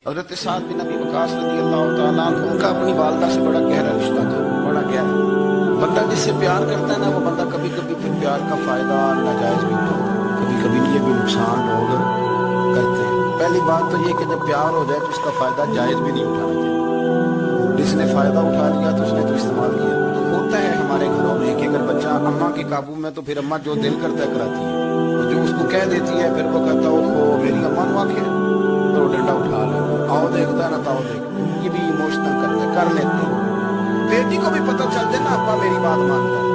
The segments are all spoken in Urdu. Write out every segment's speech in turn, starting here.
حضرت سعد بن ابی وقاص رضی اللہ تعالیٰ عنہ کا اپنی والدہ سے بڑا گہرا رشتہ تھا، بڑا گہرا۔ بندہ جس سے پیار کرتا ہے نا، وہ بندہ کبھی کبھی پھر پیار کا فائدہ ناجائز بھی اٹھاتا ہے، کبھی کبھی یہ بھی نقصان لوگ کرتے ہیں۔ پہلی بات تو یہ کہ جب پیار ہو جائے تو اس کا فائدہ جائز بھی نہیں اٹھانا چاہیے۔ جس نے فائدہ اٹھا لیا تو اس نے تو استعمال کیا۔ تو ہوتا ہے ہمارے گھروں میں کہ اگر بچہ اماں کے قابو میں تو پھر اماں جو دل کرتا ہے کراتی ہے، اور جو اس کو کہہ دیتی ہے پھر وہ کہتا ہے اوہو میری اماں نو آکھے تو ڈنڈا اٹھا لے، آؤ دیکھتا ہے نا تاؤ دیکھ، یہ بھی ایموشنل کر لیتے ہیں۔ بیٹی کو بھی پتہ چل جائے نا ابا میری بات مانتا ہے،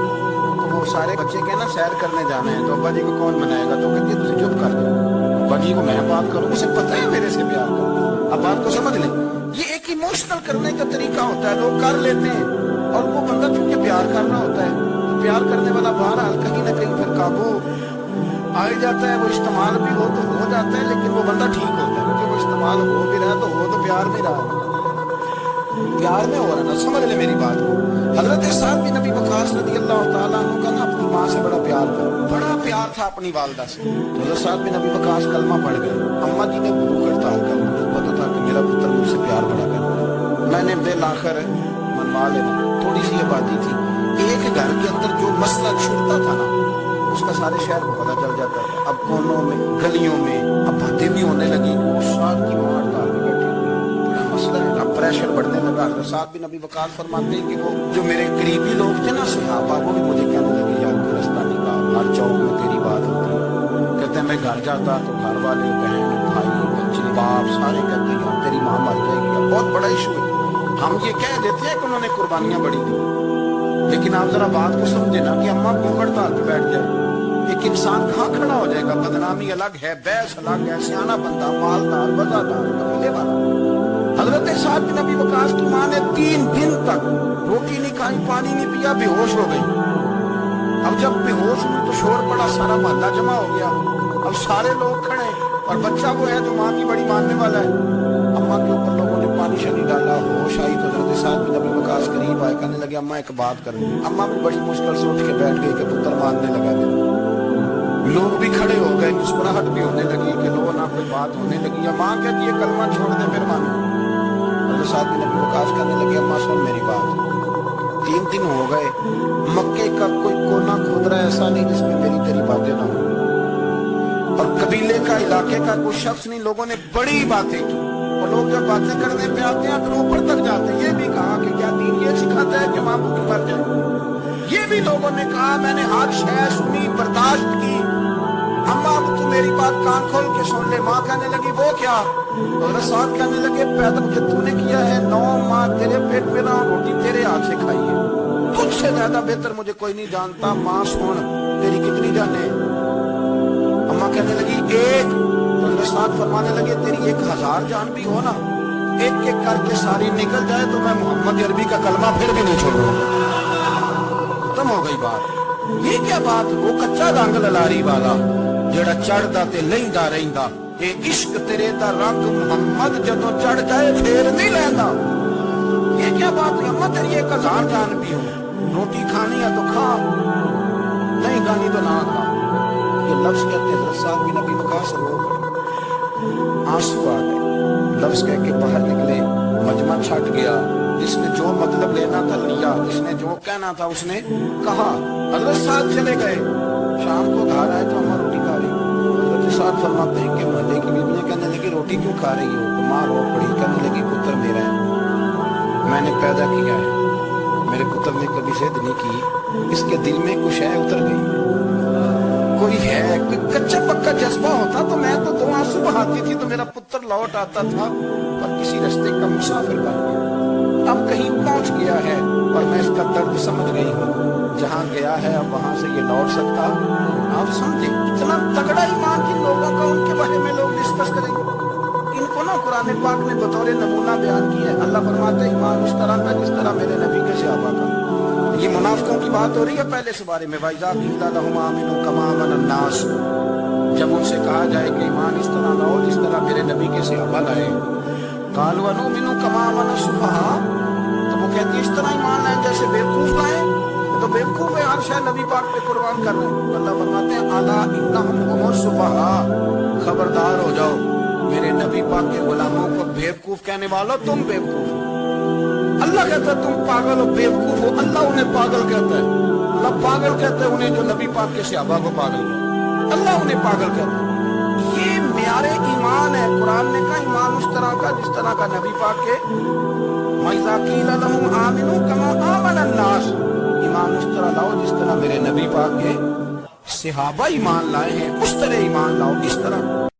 تو وہ سارے بچے کہ نا سیر کرنے جانے ہیں تو ابا جی کو کون منائے گا، تو کہتی ہے تجھے چپ کر دو، ابا جی کو میں بات کروں، اسے پتہ ہے میرے سے پیار کرتا ہے۔ اب بات کو سمجھ لیں، یہ ایک ایموشنل کرنے کا طریقہ ہوتا ہے، لوگ کر لیتے ہیں، اور وہ بندہ چونکہ پیار کر رہا ہوتا ہے تو پیار کرنے والا بہرحال کہیں نہ کہیں پھر قابو آ جاتا ہے۔ وہ استعمال بھی ہو تو ہو جاتا ہے، لیکن وہ بندہ ٹھیک ہوتا ہے، کیونکہ وہ استعمال ہو بھی رہا تو ہو تو پیار میں رہا ہے، پیار میں ہو رہا ہے نا۔ سمجھ لے میری بات کو۔ حضرت سعد بن ابی وقاص رضی اللہ تعالیٰ عنہ کا نا اپنی ماں سے بڑا پیار تھا، بڑا پیار تھا اپنی والدہ سے۔ حضرت سعد بن ابی وقاص کلمہ پڑھ گئے، اماں جی نے بھوک ہڑتال کر دی، پتہ تھا کہ میرا پتر مجھ سے پیار بڑا کرتا، میں نے بالآخر منوا لینا۔ تھوڑی سی آبادی تھی، ایک گھر کے اندر جو مسئلہ چھڑتا تھا نا اس کا سارے شہر کو پتہ چل جاتا تھا۔ اب کونوں میں گلیوں میں اب باتیں بھی ہونے لگی کہ اس سعد کی ماں ہڑتال پہ بیٹھی ہوئی، بڑا مسئلہ ہے، اب پریشر بڑھنے لگا۔ حضرت سعد بن ابی وقاص فرماتے ہیں کہ وہ جو میرے قریبی لوگ تھے نا صحابہ، وہ بھی مجھے کہنے لگے یار کوئی رستہ نکال، ہر چوک میں تیری بات ہوتی ہے۔ کہتے ہیں میں گھر جاتا تو گھر والے بہن بھائی بچے باپ سارے کہتے ہیں یار تیری ماں مر جائے گی، بہت بڑا ایشو ہے۔ ہم یہ کہہ دیتے ہیں کہ انہوں نے قربانیاں بڑی دی، لیکن آپ ذرا بات کو سمجھے نا کہ اماں کو ہڑتال پہ بیٹھ جائے، ایک انسان کہاں کھڑا ہو جائے گا؟ بدنامی الگ ہے، بحث الگ ہے، سیانا بندہ مالدار وفادار قبیلے والا۔ حضرت سعد بن ابی وقاص کی ماں نے 3 دن تک روٹی نہیں کھائی، پانی نہیں پیا، بے ہوش ہو گئی۔ اب جب بے ہوش ہوئی تو شور پڑا، سارا محلہ جمع ہو گیا، اب سارے لوگ کھڑے اور بچہ وہ ہے جو ماں کی بڑی ماننے والا ہے۔ اماں کے اوپر لوگوں نے پانی شانی ڈالا، ہوش آئی تو حضرت سعد بن ابی وقاص قریب آئے، کہنے لگے اماں ایک بات کرنی۔ اماں بھی بڑی مشکل سے اٹھ کے بیٹھ گئی کہ پتر ماننے لگا دے۔ لوگ بھی کھڑے ہو گئے، مسکراہٹ بھی ہونے لگی کہ لو نہ کوئی بات ہونے لگی۔ اماں کہتی ہے کلمہ چھوڑ دے پھر مانو۔ حضرت سعد بن ابی وقاص کہنے لگے اماں سن میری بات، 3 دن ہو گئے، مکے کا کوئی کونا کھدرا ایسا نہیں جس میں میری تیری باتیں نہ ہوں، اور قبیلے کا علاقے کا کوئی شخص نہیں، لوگوں نے بڑی باتیں کی، اور لوگ جب باتیں کرنے پہ آتے ہیں تو اوپر تک جاتے ہیں۔ یہ بھی کہا کہ کیا دین یہ سکھاتا ہے کہ ماں بھوکی مر جائے؟ یہ بھی لوگوں نے کہا میں نے ہر شے سنی برداشت کی، اماں اب تو میری بات کان کھول کے سن لے۔ ماں کہنے لگی وہ کیا؟ اور ساتھ کہنے لگے پیدا مجھے تو نے کیا ہے، 9 ماہ تیرے پیٹ میں نہ روٹی تیرے ہاتھ سے کھائی ہے، تجھ سے زیادہ بہتر مجھے کوئی نہیں جانتا، ماں سن تیری کتنی جانیں؟ اماں کہنے لگی 1۔ حضرت سعد فرمانے لگے تیری 1000 جان بھی ہو نا، ایک ایک کر کے ساری نکل جائے تو میں محمد عربی کا کلمہ پھر بھی نہیں چھوڑوں گا۔ ختم ہو گئی بات۔ یہ کیا بات؟ وہ کچا رنگ للاری والا جڑا چڑھدا تے لیندا رہندا، اے عشق تیرے دا رنگ محمد جدوں چڑھ جائے پھر نہیں لیندا۔ یہ کیا بات ہے؟ اماں تیری 1000 جان بھی ہو، روٹی کھانی ہے تو کھا، نہیں کھانی تو نہ کھا۔ یہ لفظ کہتے ہیں حضرت سعد بن ابی وقاص رو پڑے، آنسو آ گئے، لفظ کہہ کے باہر نکلے، مجمع چھٹ گیا، جس نے جو مطلب لینا تھا لیا، جس نے جو کہنا تھا اس نے کہا۔ حضرت سعد چلے گئے، شام کو گھر آئے تو اماں روٹی کھا رہی۔ حضرت سعد فرماتے ہیں کہ محلے کی بیویاں کہنے لگی روٹی کیوں کھا رہی ہو؟ تو ماں رو پڑی، کہنے لگی پتر میرا ہے، میں نے پیدا کیا ہے، میرے پتر نے کبھی ضد نہیں کی، اس کے دل میں کچھ ہے اتر گئی، کوئی ہے، کوئی کچا پکا جذبہ ہوتا تو میں تو 2 آنسو بہاتی تھی تو میرا پتر لوٹ آتا تھا، پر کسی رستے کا مسافر بن گیا، اب کہیں پہنچ گیا ہے اور میں اس کا درد سمجھ گئی ہوں، جہاں گیا ہے اب وہاں سے یہ لوٹ سکتا۔ آپ سمجھیں اتنا تگڑا ایمان جن لوگوں کا، ان کے بارے میں لوگ ڈسکس کریں گے۔ ان کو نا قرآن پاک نے بطور نمونہ بیان کیا ہے۔ اللہ فرماتا ہے ایمان اس طرح کا جس طرح میرے نبی کے صحابہ کا۔ یہ منافقوں کی بات ہو رہی ہے پہلے سے بارے میں، وَإِذَا قِيلَ لَهُمْ آمِنُوا كَمَا آمَنَ النَّاسُ، جب ان سے کہا جائے کہ ایمان اس طرح لاؤ جس طرح میرے نبی کے صحابہ لائے، قَالُوا وَنُؤْمِنُ كَمَا آمَنَ السُّفَهَاءُ، تو وہ کہتے ہیں اس طرح ایمان لائیں جیسے بیوقوف لائیں، تو بیوقوف ہے ہر شے نبی پاک پہ قربان کر رہے ہیں۔ اللہ فرماتے ہیں اَلَا إِنَّهُمْ هُمُ السُّفَهَاءُ، خبردار ہو جاؤ میرے نبی پاک کے غلاموں کو بیوقوف کہنے والوں تم بیوقوف ہو. اللہ کہتا ہے تم پاگل ہو بیوقوف ہو. اللہ انہیں پاگل کہتا ہے. اللہ پاگل کہتا ہے انہیں جو نبی پاک کے صحابہ کو پاگل کہتا. اللہ انہیں پاگل کہتا ہے. یہ معیار ایمان ہے. قرآن نے کہا ایمان اس طرح کا جس طرح کا نبی پاک کے وَإِذَا قِيلَ لَهُمْ آمِنُوا كَمَا آمَنَ النَّاسُ. ایمان اس طرح لاؤ جس طرح میرے نبی پاک کے صحابہ ایمان لائے ہیں, اس طرح ایمان لاؤ. اس طرح